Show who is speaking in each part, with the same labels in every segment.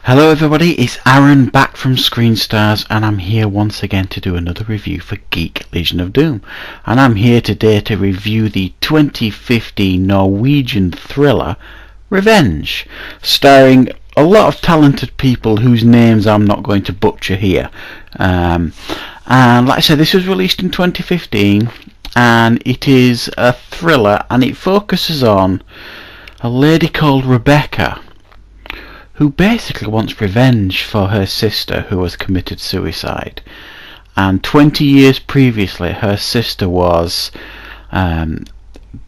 Speaker 1: Hello everybody, it's Aaron back from Screen Stars, and I'm here once again to do another review for Geek Legion of Doom. And I'm here today to review the 2015 Norwegian thriller Revenge, starring a lot of talented people whose names I'm not going to butcher here. And like I said, this was released in 2015, and it is a thriller, and it focuses on a lady called Rebekka, who basically wants revenge for her sister who has committed suicide. And 20 years previously, her sister was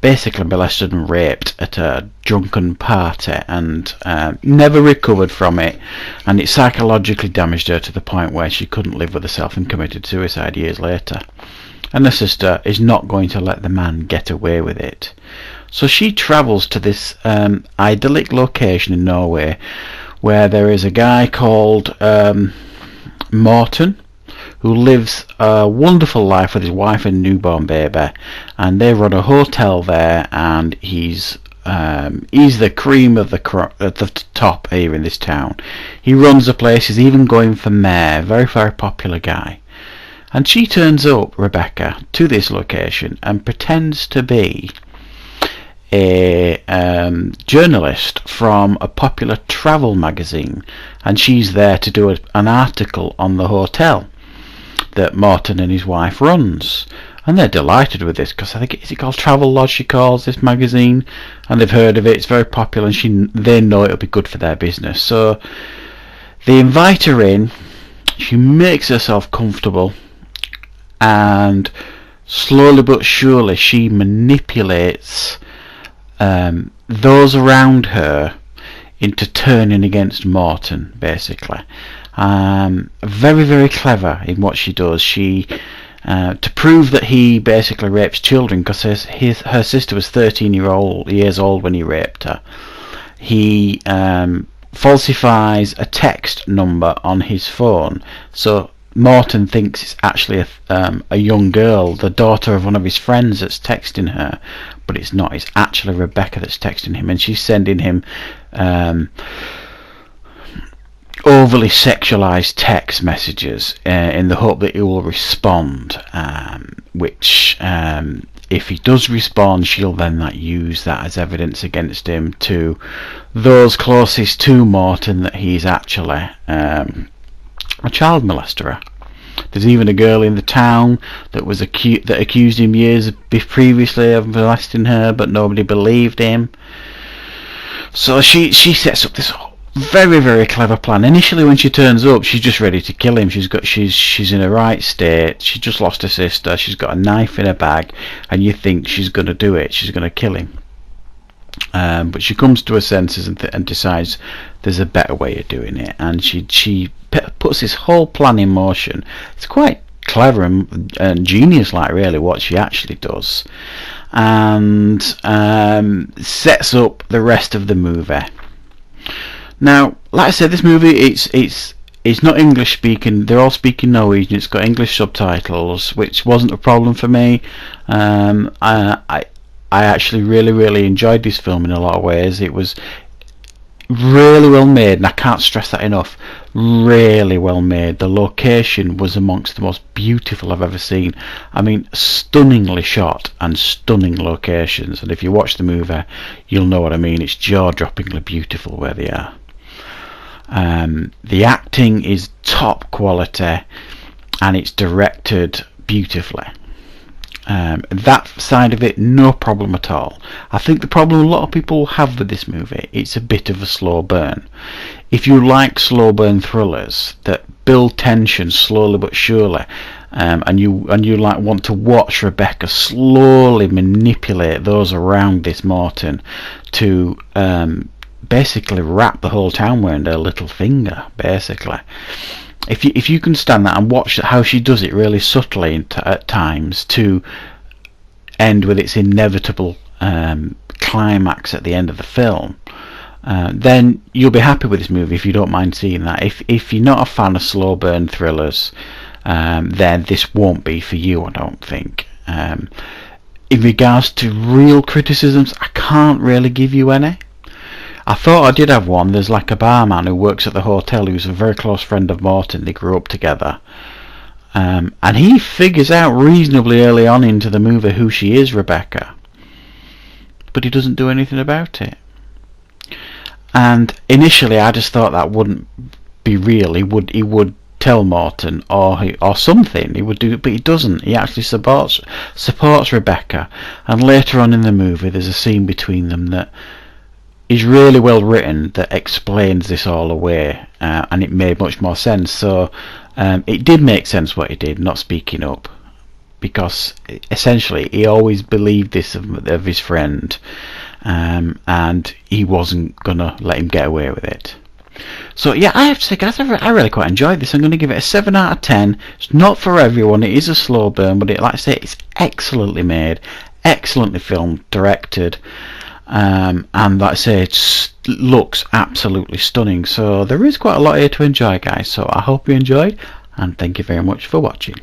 Speaker 1: basically molested and raped at a drunken party, and never recovered from it, and it psychologically damaged her to the point where she couldn't live with herself and committed suicide years later. And her sister is not going to let the man get away with it. So she travels to this idyllic location in Norway where there is a guy called Morten, who lives a wonderful life with his wife and newborn baby, and they run a hotel there, and he's the cream of the top here in this town. He runs the place, he's even going for mayor, very, very popular guy. And she turns up, Rebekka, to this location and pretends to be a journalist from a popular travel magazine, and she's there to do an article on the hotel that Morten and his wife runs. And they're delighted with this, because I think, is it called Travel Lodge, she calls this magazine, and they've heard of it, it's very popular, and they know it'll be good for their business. So they invite her in, she makes herself comfortable, and slowly but surely she manipulates those around her into turning against Morten, basically. Very, very clever in what she does. She to prove that he basically rapes children, because her sister was 13 years old when he raped her. He falsifies a text number on his phone, so Morten thinks it's actually a young girl, the daughter of one of his friends, that's texting her, but it's not. It's actually Rebekka that's texting him, and she's sending him overly sexualized text messages in the hope that he will respond, which if he does respond, she'll then use that as evidence against him to those closest to Morten that he's actually a child molester. There's even a girl in the town that was accused him years previously of molesting her, but nobody believed him. So she sets up this very, very clever plan. Initially, when she turns up, she's just ready to kill him. She's in a right state. She just lost her sister. She's got a knife in her bag, and you think she's going to do it. She's going to kill him. But she comes to her senses and decides there's a better way of doing it, and she puts this whole plan in motion. It's quite clever and genius-like, really, what she actually does, and sets up the rest of the movie. Now, like I said, this movie it's not English speaking. They're all speaking Norwegian. It's got English subtitles, which wasn't a problem for me. I actually really, really enjoyed this film in a lot of ways. It was really well made, and I can't stress that enough. Really well made. The location was amongst the most beautiful I've ever seen. I mean, stunningly shot and stunning locations. And if you watch the movie, you'll know what I mean. It's jaw-droppingly beautiful where they are. The acting is top quality, and it's directed beautifully. That side of it, no problem at all. I think the problem a lot of people have with this movie, it's a bit of a slow burn. If you like slow burn thrillers that build tension slowly but surely, and you want to watch Rebekka slowly manipulate those around this Morten to basically wrap the whole town around her little finger, basically. If you can stand that and watch how she does it really subtly at times to end with its inevitable climax at the end of the film, then you'll be happy with this movie if you don't mind seeing that. If you're not a fan of slow burn thrillers, then this won't be for you, I don't think. In regards to real criticisms, I can't really give you any. I thought I did have one. There's like a barman who works at the hotel who's a very close friend of Morton. They grew up together. And he figures out reasonably early on into the movie who she is, Rebekka. But he doesn't do anything about it. And initially I just thought that wouldn't be real. He would tell Morton or something. He would do it, but he doesn't. He actually supports Rebekka. And later on in the movie there's a scene between them that is really well written that explains this all away, and it made much more sense. So it did make sense what he did, not speaking up, because essentially he always believed this of his friend, and he wasn't gonna let him get away with it. So yeah, I have to say, guys, I really quite enjoyed this. I'm going to give it a 7 out of 10. It's not for everyone. It is a slow burn, but like I say, it's excellently made, excellently filmed, directed. And like I say, it looks absolutely stunning. So there is quite a lot here to enjoy, guys. So I hope you enjoyed, and thank you very much for watching.